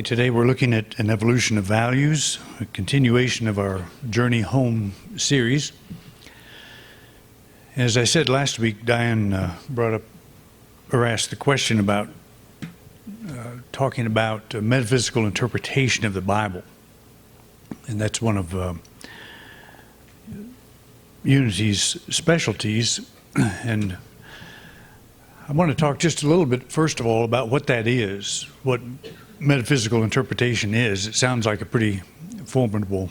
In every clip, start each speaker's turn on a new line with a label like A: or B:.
A: Okay, today we're looking at an evolution of values, a continuation of our Journey Home series. As I said last week, Diane brought up or asked the question about talking about metaphysical interpretation of the Bible. And that's one of Unity's specialties. And I want to talk just a little bit, first of all, about what that is, what metaphysical interpretation is. It sounds like a pretty formidable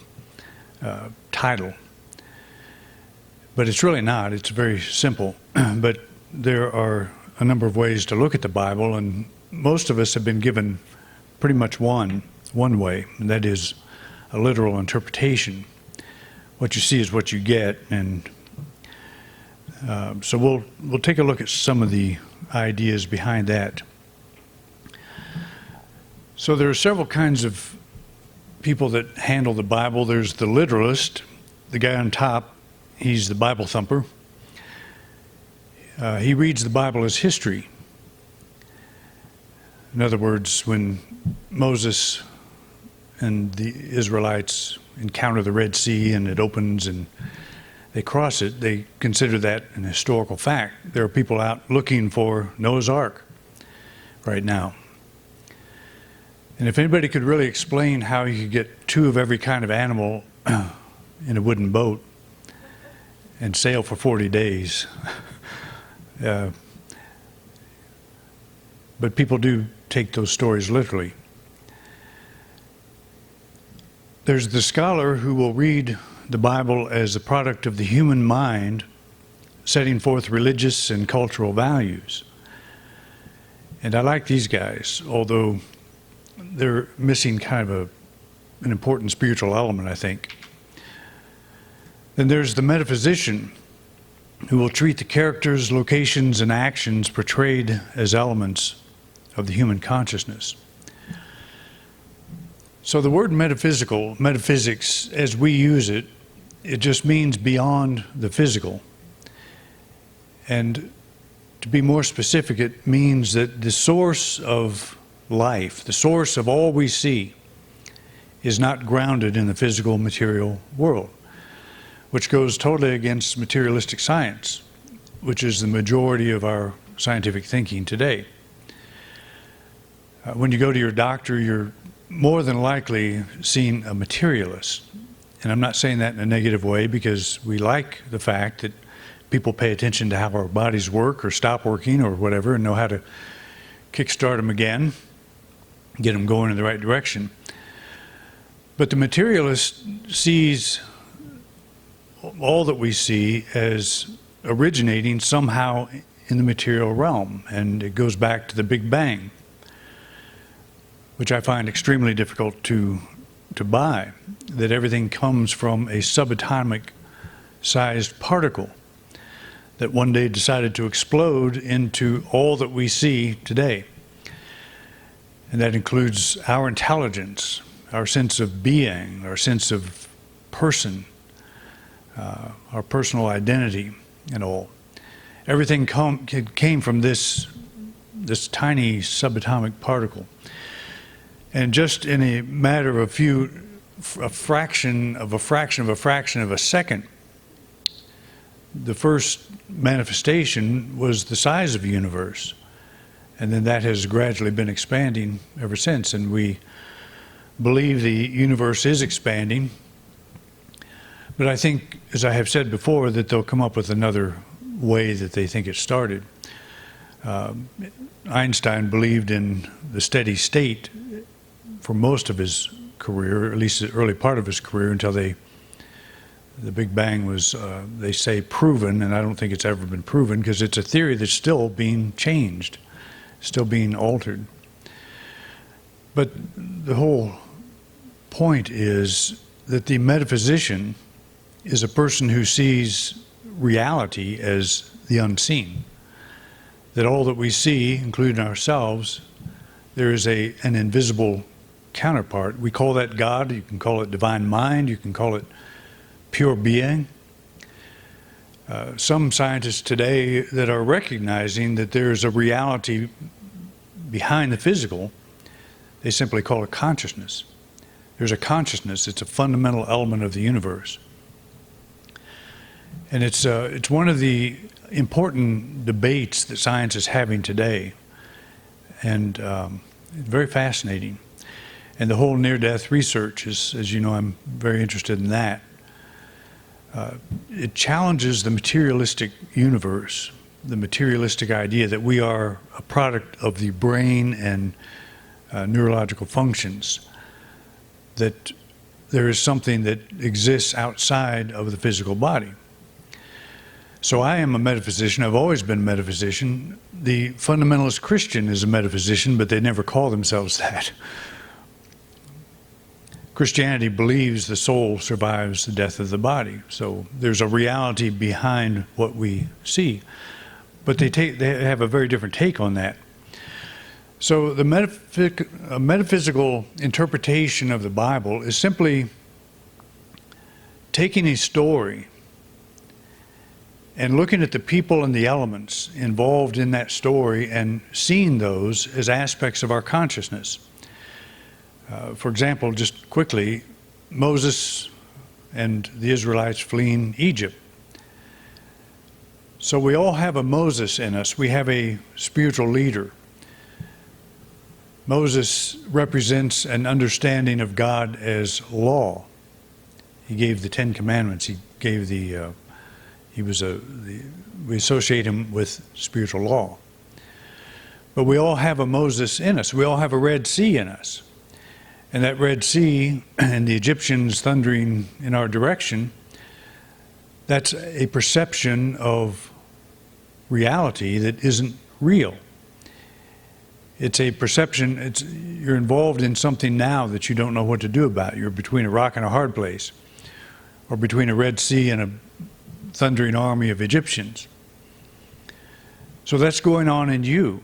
A: title, but it's really not. It's very simple. But there are a number of ways to look at the Bible, and most of us have been given pretty much one way, and that is a literal interpretation. What you see is what you get, and so we'll take a look at some of the ideas behind that. So there are several kinds of people that handle the Bible. There's the literalist, the guy on top. He's the Bible thumper. He reads the Bible as history. In other words, when Moses and the Israelites encounter the Red Sea and it opens and they cross it, they consider that an historical fact. There are people out looking for Noah's Ark right now. And if anybody could really explain how you could get two of every kind of animal in a wooden boat and sail for 40 days, but people do take those stories literally. There's the scholar who will read the Bible as a product of the human mind, setting forth religious and cultural values. And I like these guys, although they're missing kind of an important spiritual element, I think. Then there's the metaphysician, who will treat the characters, locations, and actions portrayed as elements of the human consciousness. So the word metaphysical, metaphysics, as we use it, it just means beyond the physical. And to be more specific, it means that the source of life, the source of all we see, is not grounded in the physical material world, which goes totally against materialistic science, which is the majority of our scientific thinking today. When you go to your doctor, you're more than likely seeing a materialist. And I'm not saying that in a negative way, because we like the fact that people pay attention to how our bodies work or stop working or whatever and know how to kickstart them again, get them going in the right direction. But the materialist sees all that we see as originating somehow in the material realm, and it goes back to the Big Bang, which I find extremely difficult to buy, that everything comes from a subatomic sized particle that one day decided to explode into all that we see today. And that includes our intelligence, our sense of being, our sense of person, our personal identity, and all. Everything came from this tiny subatomic particle. And just in a matter of a fraction of a second, the first manifestation was the size of the universe. And then that has gradually been expanding ever since. And we believe the universe is expanding. But I think, as I have said before, that they'll come up with another way that they think it started. Einstein believed in the steady state for most of his career, or at least the early part of his career, until the Big Bang was, they say, proven, and I don't think it's ever been proven, because it's a theory that's still being changed, still being altered. But the whole point is that the metaphysician is a person who sees reality as the unseen, that all that we see, including ourselves, there is an invisible counterpart. We call that God. You can call it divine mind. You can call it pure being. Some scientists today that are recognizing that there's a reality behind the physical They simply call it consciousness. There's a consciousness. It's a fundamental element of the universe. And it's one of the important debates that science is having today. And very fascinating. And the whole near-death research is, as you know, I'm very interested in that. It challenges the materialistic universe, the materialistic idea that we are a product of the brain and neurological functions, that there is something that exists outside of the physical body. So I am a metaphysician. I've always been a metaphysician. The fundamentalist Christian is a metaphysician, but they never call themselves that. Christianity believes the soul survives the death of the body. So there's a reality behind what we see. But they have a very different take on that. So the metaphysical interpretation of the Bible is simply taking a story and looking at the people and the elements involved in that story and seeing those as aspects of our consciousness. For example, just quickly, Moses and the Israelites fleeing Egypt. So we all have a Moses in us. We have a spiritual leader. Moses represents an understanding of God as law. He gave the Ten Commandments. He gave we associate him with spiritual law. But we all have a Moses in us. We all have a Red Sea in us. And that Red Sea and the Egyptians thundering in our direction, that's a perception of reality that isn't real. It's a perception, you're involved in something now that you don't know what to do about. You're between a rock and a hard place, or between a Red Sea and a thundering army of Egyptians. So that's going on in you.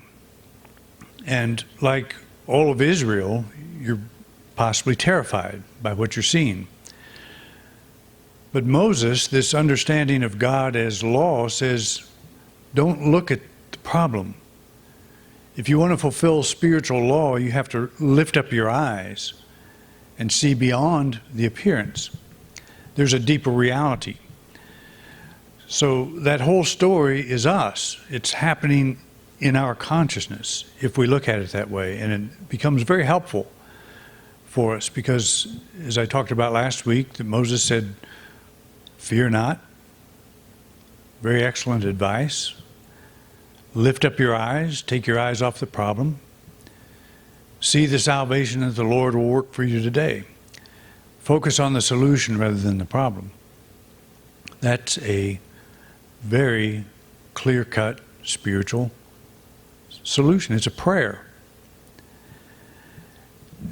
A: And like all of Israel, you're possibly terrified by what you're seeing. But Moses, this understanding of God as law, says, don't look at the problem. If you want to fulfill spiritual law, you have to lift up your eyes and see beyond the appearance. There's a deeper reality. So that whole story is us. It's happening in our consciousness, if we look at it that way. And it becomes very helpful for us because, as I talked about last week, that Moses said, fear not. Very excellent advice. Lift up your eyes, take your eyes off the problem. See the salvation that the Lord will work for you today. Focus on the solution rather than the problem. That's a very clear-cut spiritual solution. It's a prayer.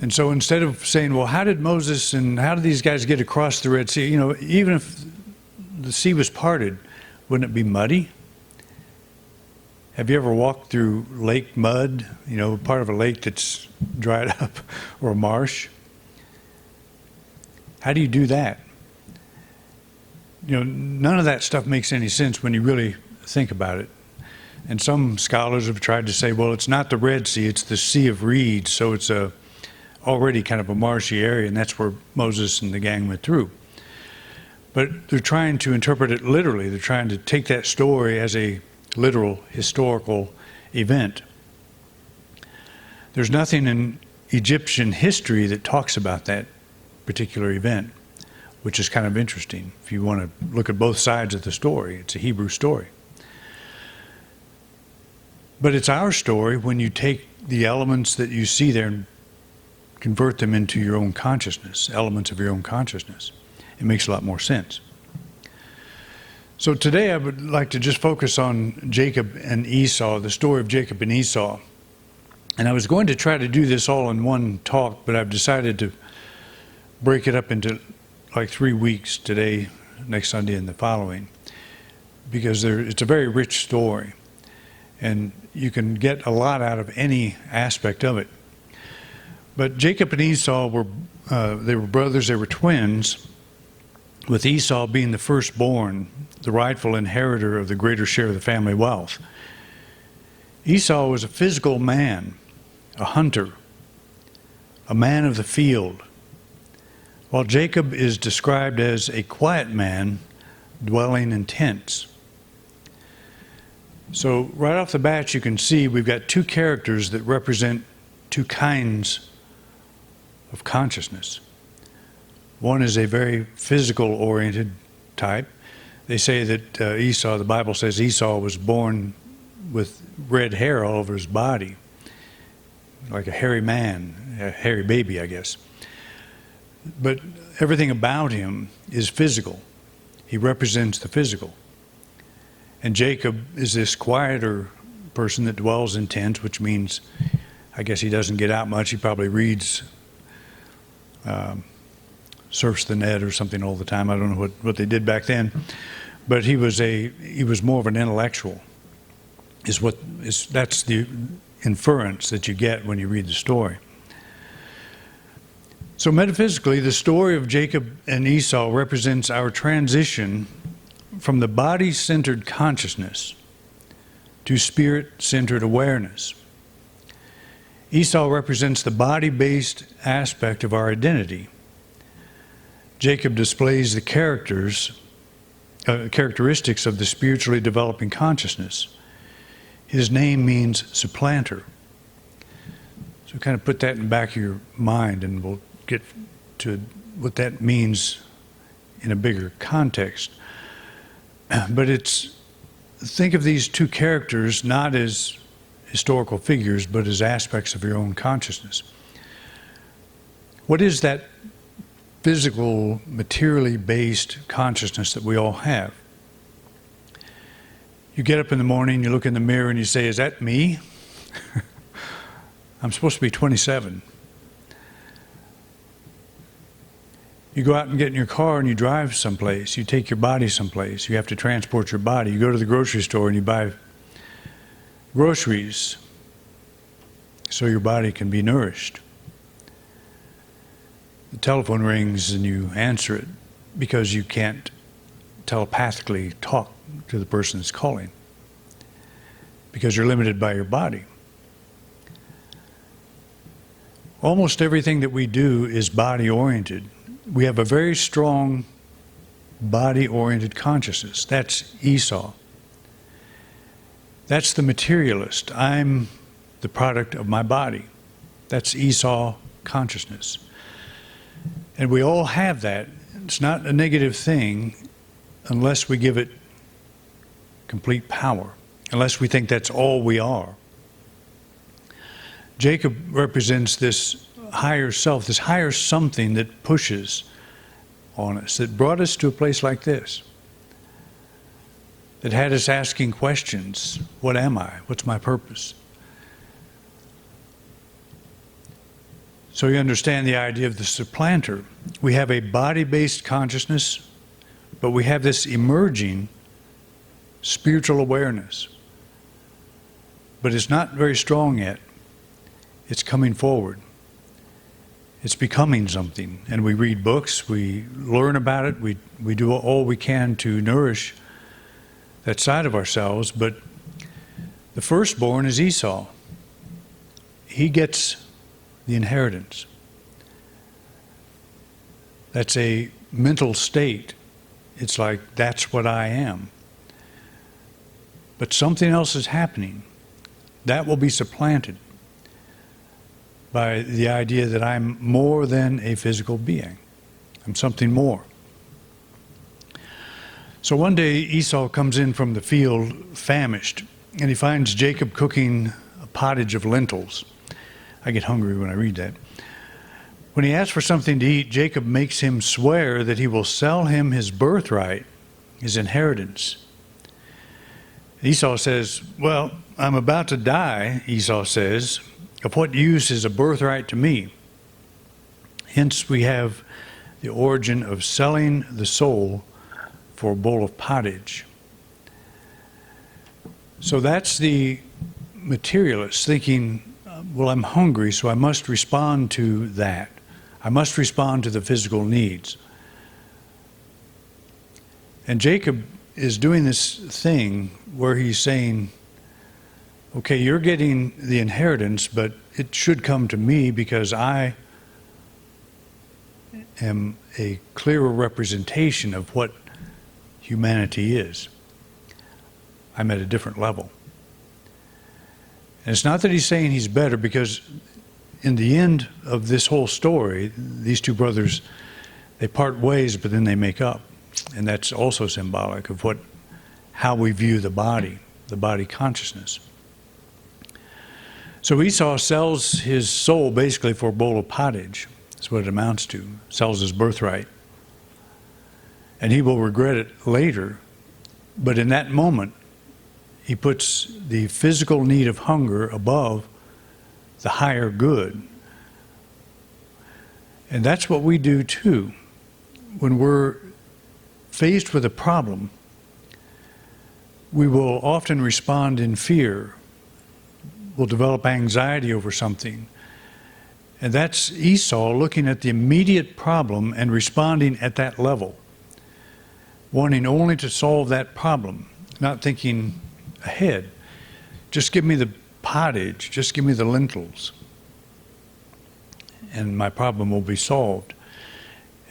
A: And so instead of saying, well, how did Moses and how did these guys get across the Red Sea? You know, even if the sea was parted, wouldn't it be muddy? Have you ever walked through lake mud, you know, part of a lake that's dried up, or a marsh? How do you do that? You know, none of that stuff makes any sense when you really think about it. And some scholars have tried to say, well, it's not the Red Sea, it's the Sea of Reeds, so it's already kind of a marshy area, and that's where Moses and the gang went through. But they're trying to interpret it literally. They're trying to take that story as a literal historical event. There's nothing in Egyptian history that talks about that particular event, which is kind of interesting. If you want to look at both sides of the story, it's a Hebrew story. But it's our story when you take the elements that you see there and convert them into your own consciousness, elements of your own consciousness. It makes a lot more sense. So today I would like to just focus on Jacob and Esau, the story of Jacob and Esau. And I was going to try to do this all in one talk, but I've decided to break it up into like 3 weeks, today, next Sunday, and the following, because it's a very rich story. And you can get a lot out of any aspect of it. But Jacob and Esau were brothers, they were twins, with Esau being the firstborn, the rightful inheritor of the greater share of the family wealth. Esau was a physical man, a hunter, a man of the field, while Jacob is described as a quiet man dwelling in tents. So right off the bat you can see we've got two characters that represent two kinds of consciousness. One is a very physical-oriented type. They say that Esau, the Bible says Esau was born with red hair all over his body, like a hairy man, a hairy baby, I guess. But everything about him is physical. He represents the physical. And Jacob is this quieter person that dwells in tents, which means, I guess he doesn't get out much. He probably reads, surfs the net or something all the time. I don't know what they did back then. But he was more of an intellectual, that's the inference that you get when you read the story. So metaphysically, the story of Jacob and Esau represents our transition from the body-centered consciousness to spirit-centered awareness. Esau represents the body-based aspect of our identity. Jacob displays the characteristics of the spiritually developing consciousness. His name means supplanter. So kind of put that in the back of your mind, and we'll get to what that means in a bigger context. But think of these two characters not as historical figures, but as aspects of your own consciousness. What is that physical, materially based consciousness that we all have? You get up in the morning, you look in the mirror and you say, is that me? I'm supposed to be 27. You go out and get in your car and you drive someplace. You take your body someplace. You have to transport your body. You go to the grocery store and you buy groceries so your body can be nourished. The telephone rings and you answer it because you can't telepathically talk to the person that's calling because you're limited by your body. Almost everything that we do is body-oriented. We have a very strong body-oriented consciousness. That's Esau. That's the materialist. I'm the product of my body. That's Esau consciousness. And we all have that. It's not a negative thing unless we give it complete power, unless we think that's all we are. Jacob represents this higher self, this higher something that pushes on us, that brought us to a place like this, that had us asking questions. What am I? What's my purpose? So you understand the idea of the supplanter. We have a body-based consciousness, but we have this emerging spiritual awareness. But it's not very strong yet. It's coming forward. It's becoming something. And we read books, we learn about it, we do all we can to nourish that side of ourselves. But the firstborn is Esau. He gets the inheritance. That's a mental state. It's like, that's what I am. But something else is happening. That will be supplanted by the idea that I'm more than a physical being. I'm something more. So one day Esau comes in from the field famished, and he finds Jacob cooking a pottage of lentils. I get hungry when I read that. When he asks for something to eat, Jacob makes him swear that he will sell him his birthright, his inheritance. Esau says, well, I'm about to die, Esau says. Of what use is a birthright to me? Hence we have the origin of selling the soul for a bowl of pottage. So that's the materialist thinking, well, I'm hungry, so I must respond to that. I must respond to the physical needs. And Jacob is doing this thing where he's saying, okay, you're getting the inheritance, but it should come to me because I am a clearer representation of what humanity is. I'm at a different level. And it's not that he's saying he's better, because in the end of this whole story, these two brothers, they part ways, but then they make up. And that's also symbolic of how we view the body consciousness. So Esau sells his soul basically for a bowl of pottage. That's what it amounts to. Sells his birthright. And he will regret it later. But in that moment, he puts the physical need of hunger above the higher good. And that's what we do too. When we're faced with a problem, we will often respond in fear. We'll develop anxiety over something. And that's Esau looking at the immediate problem and responding at that level, wanting only to solve that problem, not thinking ahead. Just give me the pottage, just give me the lentils, and my problem will be solved.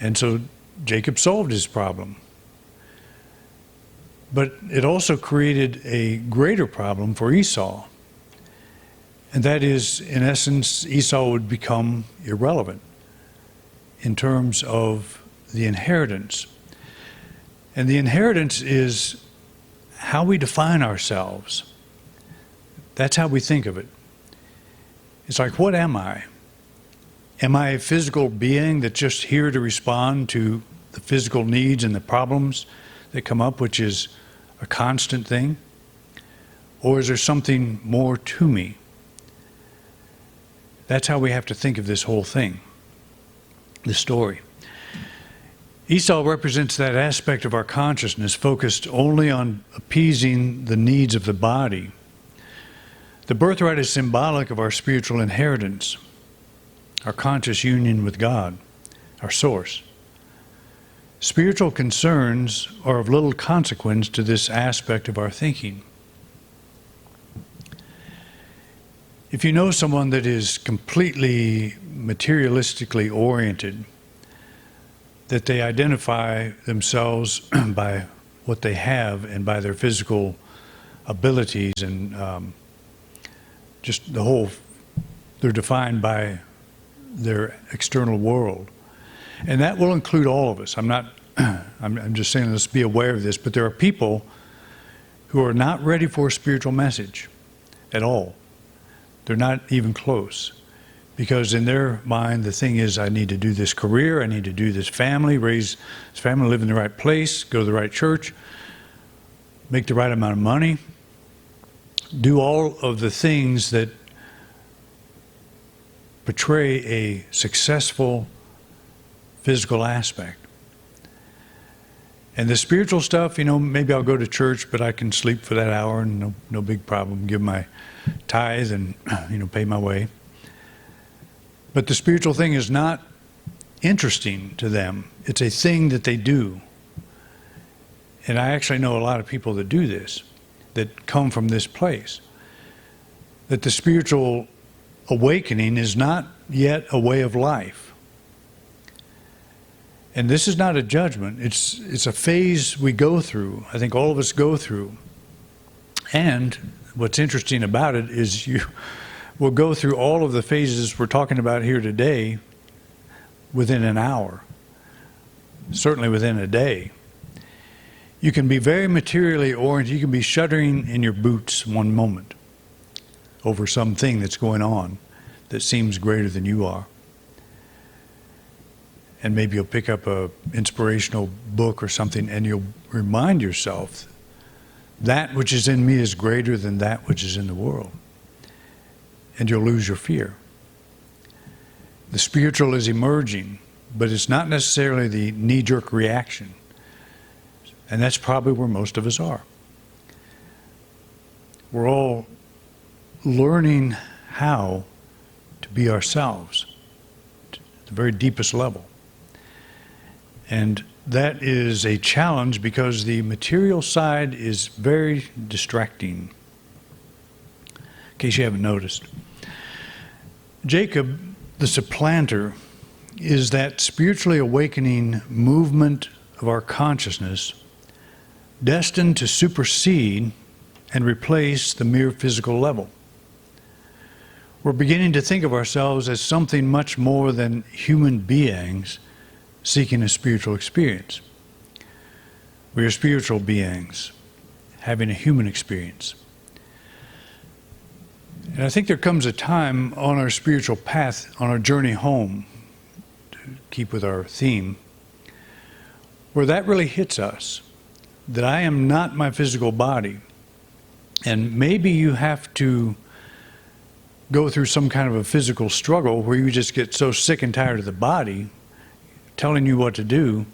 A: And so Jacob solved his problem. But it also created a greater problem for Esau. And that is, in essence, Esau would become irrelevant in terms of the inheritance. And the inheritance is how we define ourselves. That's how we think of it. It's like, what am I? Am I a physical being that's just here to respond to the physical needs and the problems that come up, which is a constant thing? Or is there something more to me? That's how we have to think of this whole thing, this story. Esau represents that aspect of our consciousness focused only on appeasing the needs of the body. The birthright is symbolic of our spiritual inheritance, our conscious union with God, our source. Spiritual concerns are of little consequence to this aspect of our thinking. If you know someone that is completely materialistically oriented, that they identify themselves by what they have and by their physical abilities, and just the whole, they're defined by their external world. And that will include all of us. I'm just saying, let's be aware of this, but there are people who are not ready for a spiritual message at all. They're not even close. Because in their mind, the thing is, I need to do this career, I need to do this family, raise this family, live in the right place, go to the right church, make the right amount of money, do all of the things that portray a successful physical aspect. And the spiritual stuff, maybe I'll go to church, but I can sleep for that hour and no big problem, give my tithe and, pay my way. But the spiritual thing is not interesting to them. It's a thing that they do. And I actually know a lot of people that do this, that come from this place. That the spiritual awakening is not yet a way of life. And this is not a judgment. It's a phase we go through. I think all of us go through. And what's interesting about it is we'll go through all of the phases we're talking about here today within an hour, certainly within a day. You can be very materially oriented. You can be shuddering in your boots one moment over something that's going on that seems greater than you are. And maybe you'll pick up an inspirational book or something, and you'll remind yourself that which is in me is greater than that which is in the world. And you'll lose your fear. The spiritual is emerging, but it's not necessarily the knee-jerk reaction. And that's probably where most of us are. We're all learning how to be ourselves at the very deepest level. And that is a challenge because the material side is very distracting, in case you haven't noticed. Jacob, the supplanter, is that spiritually awakening movement of our consciousness destined to supersede and replace the mere physical level. We're beginning to think of ourselves as something much more than human beings seeking a spiritual experience. We are spiritual beings having a human experience. And I think there comes a time on our spiritual path, on our journey home, to keep with our theme, where that really hits us, that I am not my physical body. And maybe you have to go through some kind of a physical struggle where you just get so sick and tired of the body telling you what to do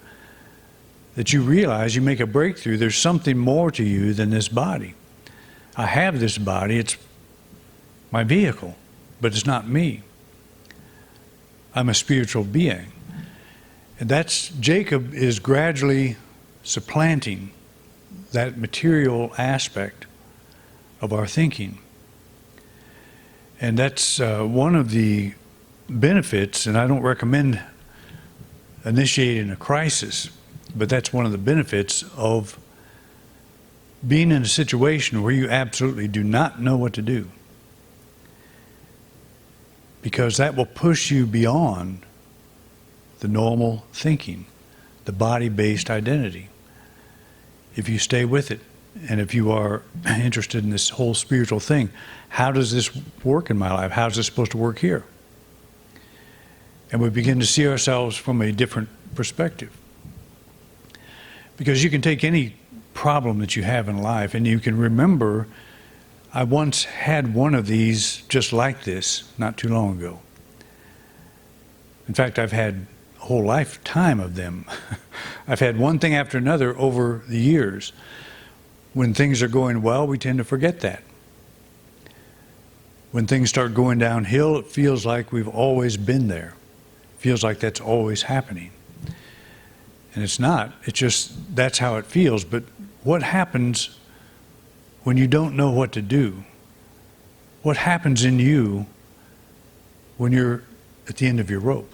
A: that you realize, you make a breakthrough, there's something more to you than this body. I have this body, it's my vehicle, but it's not me. I'm a spiritual being. And that's, Jacob is gradually supplanting that material aspect of our thinking. And that's one of the benefits, and I don't recommend initiating a crisis, but that's one of the benefits of being in a situation where you absolutely do not know what to do. Because that will push you beyond the normal thinking, the body-based identity, if you stay with it. And if you are interested in this whole spiritual thing, how does this work in my life? How is this supposed to work here? And we begin to see ourselves from a different perspective. Because you can take any problem that you have in life and you can remember, I once had one of these just like this not too long ago. In fact, I've had a whole lifetime of them. I've had one thing after another over the years. When things are going well, we tend to forget that. When things start going downhill, it feels like we've always been there. It feels like that's always happening. And it's not. It's just, that's how it feels. But what happens when you don't know what to do? What happens in you when you're at the end of your rope?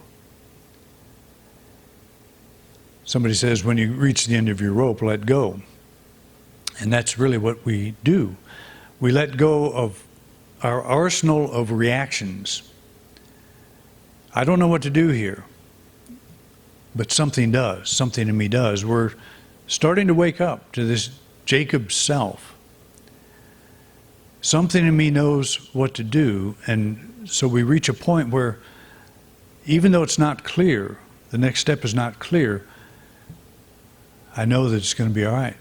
A: Somebody says, when you reach the end of your rope, let go. And that's really what we do. We let go of our arsenal of reactions. I don't know what to do here, but something does. Something in me does. We're starting to wake up to this Jacob self. Something in me knows what to do, and so we reach a point where, even though it's not clear, the next step is not clear, I know that it's going to be all right.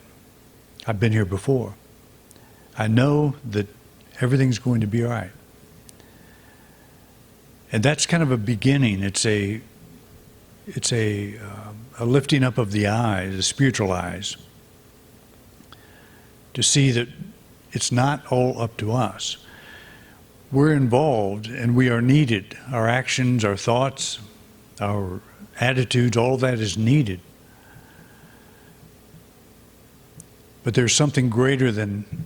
A: I've been here before. I know that everything's going to be all right. And that's kind of a beginning. It's a lifting up of the eyes, the spiritual eyes, to see that it's not all up to us. We're involved and we are needed. Our actions, our thoughts, our attitudes, all of that is needed. But there's something greater than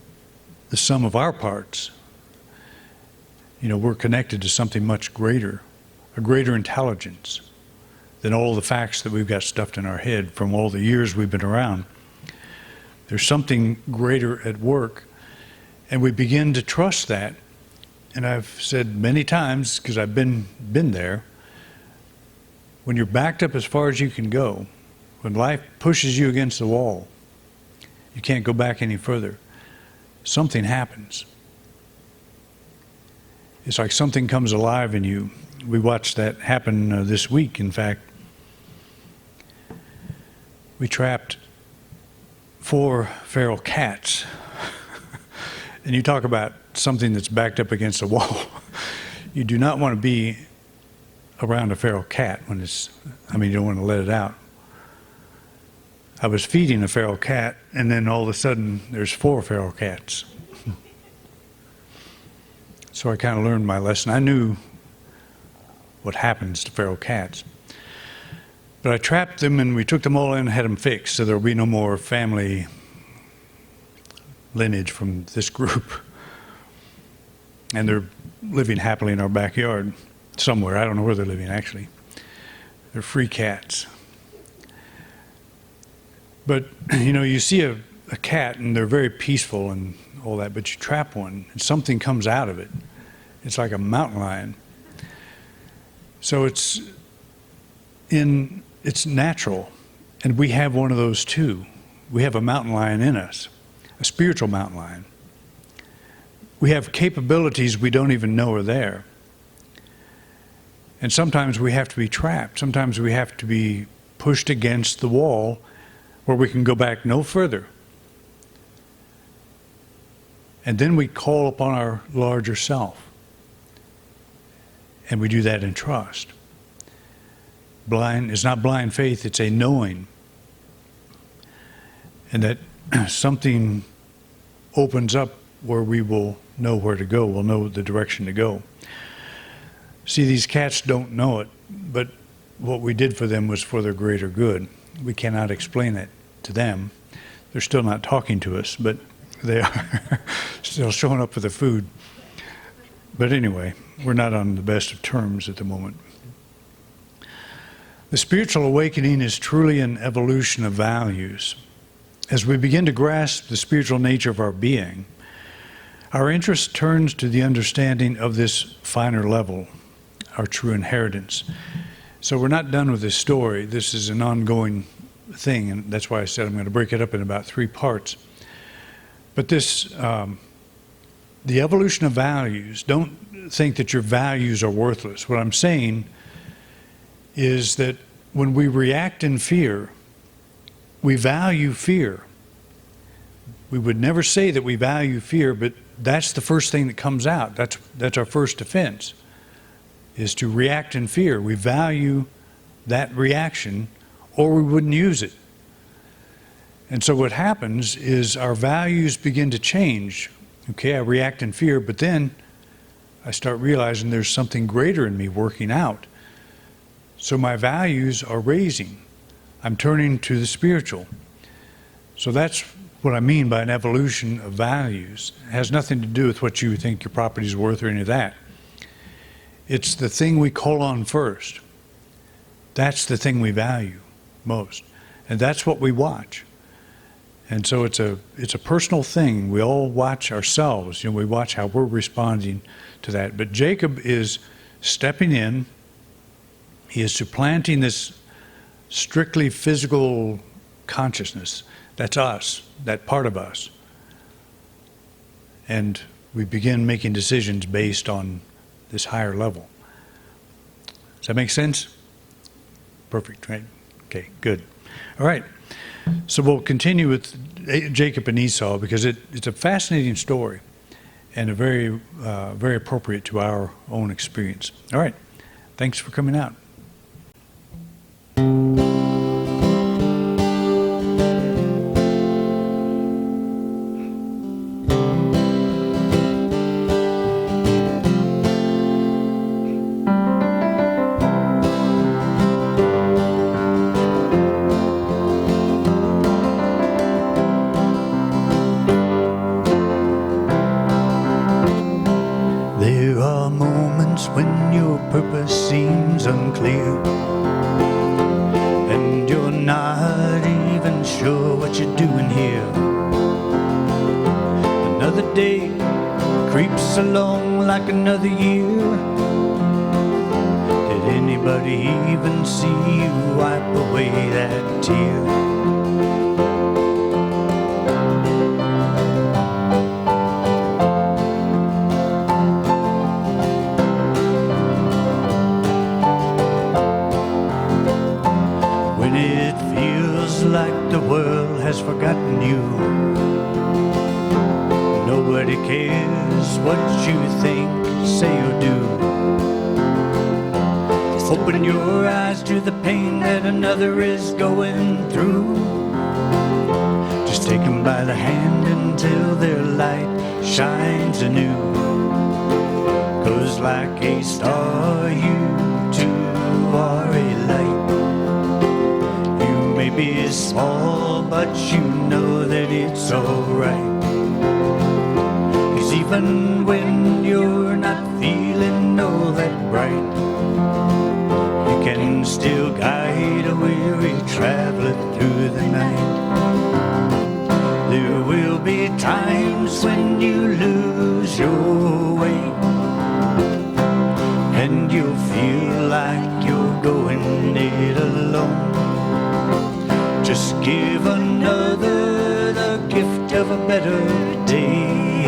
A: the sum of our parts. You know, we're connected to something much greater, a greater intelligence than all the facts that we've got stuffed in our head from all the years we've been around. There's something greater at work, and we begin to trust that. And I've said many times, because I've been there, when you're backed up as far as you can go, when life pushes you against the wall, you can't go back any further, something happens. It's like something comes alive in you. We watched that happen this week, in fact. We trapped 4 feral cats. And you talk about something that's backed up against the wall. You do not want to be around a feral cat when it's, you don't want to let it out. I was feeding a feral cat, and then all of a sudden, there's 4 feral cats. So I kind of learned my lesson. I knew what happens to feral cats. But I trapped them, and we took them all in and had them fixed, so there will be no more family lineage from this group. And they're living happily in our backyard somewhere. I don't know where they're living, actually. They're free cats. But, you know, you see a cat and they're very peaceful and all that, but you trap one and something comes out of it. It's like a mountain lion. So it's natural. And we have one of those too. We have a mountain lion in us, a spiritual mountain lion. We have capabilities we don't even know are there. And sometimes we have to be trapped. Sometimes we have to be pushed against the wall where we can go back no further. And then we call upon our larger self. And we do that in trust. It's not blind faith, it's a knowing. And that something opens up where we will know where to go, we'll know the direction to go. See, these cats don't know it, but what we did for them was for their greater good. We cannot explain that to them. They're still not talking to us, but they are still showing up for the food. But anyway, we're not on the best of terms at the moment. The spiritual awakening is truly an evolution of values. As we begin to grasp the spiritual nature of our being, our interest turns to the understanding of this finer level, our true inheritance. So we're not done with this story. This is an ongoing thing, and that's why I said I'm going to break it up in about 3 parts. But this, the evolution of values, don't think that your values are worthless. What I'm saying is that when we react in fear, we value fear. We would never say that we value fear, but that's the first thing that comes out. That's our first defense, is to react in fear. We value that reaction, or we wouldn't use it. And so what happens is our values begin to change. Okay, I react in fear, but then I start realizing there's something greater in me working out. So my values are raising. I'm turning to the spiritual. So that's what I mean by an evolution of values. It has nothing to do with what you think your property is worth or any of that. It's the thing we call on first. That's the thing we value most. And that's what we watch. And so it's a personal thing. We all watch ourselves. You know, we watch how we're responding to that. But Jacob is stepping in. He is supplanting this strictly physical consciousness. That's us, that part of us. And we begin making decisions based on this higher level. Does that make sense? Perfect, right? Okay, good. All right. So we'll continue with Jacob and Esau because it's a fascinating story and a very, very appropriate to our own experience. All right. Thanks for coming out.
B: When your purpose seems unclear and you're not even sure what you're doing here. Another day creeps along like another year. Did anybody even see you wipe away that tear? Like the world has forgotten you. Nobody cares what you think, say or do. Open your eyes to the pain that another is going through. Just take them by the hand until their light shines anew. 'Cause like a star you too are a light. Be small, but you know that it's alright. 'Cause even when you're not feeling all that bright, you can still guide a weary traveler through the night. There will be times when you lose your way, and you'll feel like you're going it alone. Just give another the gift of a better day,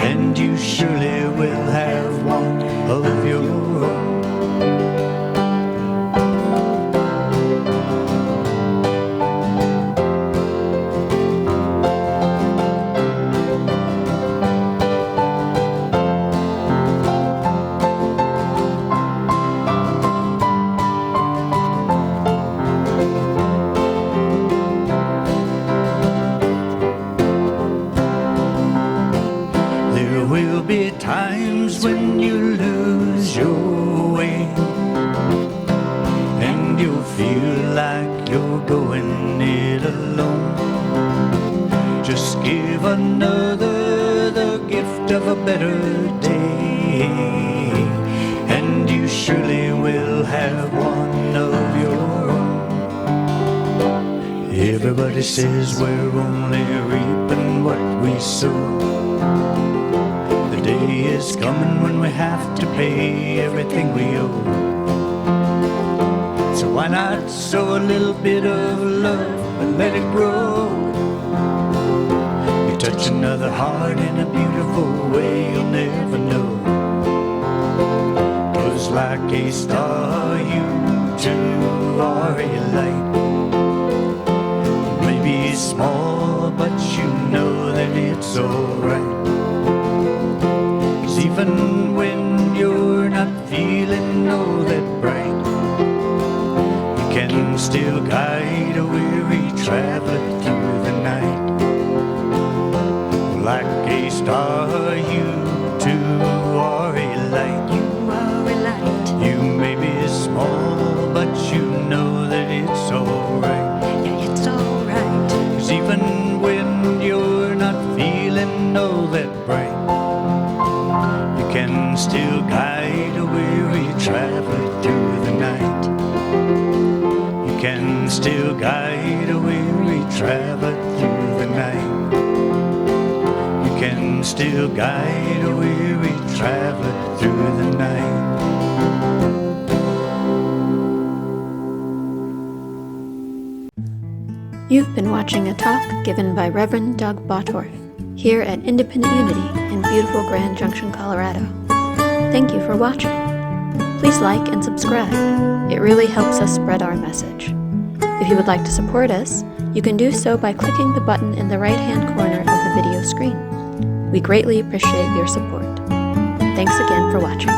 B: and you surely will have one of your own. There will be times when you lose your way, and you'll feel like you're going it alone. Just give another the gift of a better day, and you surely will have one of your own. Everybody says we're only reaping what we sow. The day is coming when we have to pay everything we owe. So why not sow a little bit of love and let it grow? You touch another heart in a beautiful way you'll never know. 'Twas like a star, you too are a light. Maybe small, but you know that it's alright. Even when you're not feeling all that bright, you can still guide a weary traveler through the night. Like a star, you too are a light.
C: You are a light.
B: You may be small, but you know that it's alright.
C: Yeah, it's alright.
B: 'Cause even when you're not feeling all that bright, can still guide a weary traveler through the night. You can still guide a weary traveler through the night. You can still guide a weary traveler through the night.
D: You've been watching a talk given by Reverend Doug Bottorff here at Independent Unity in beautiful Grand Junction, Colorado. Thank you for watching. Please like and subscribe. It really helps us spread our message. If you would like to support us, you can do so by clicking the button in the right-hand corner of the video screen. We greatly appreciate your support. Thanks again for watching.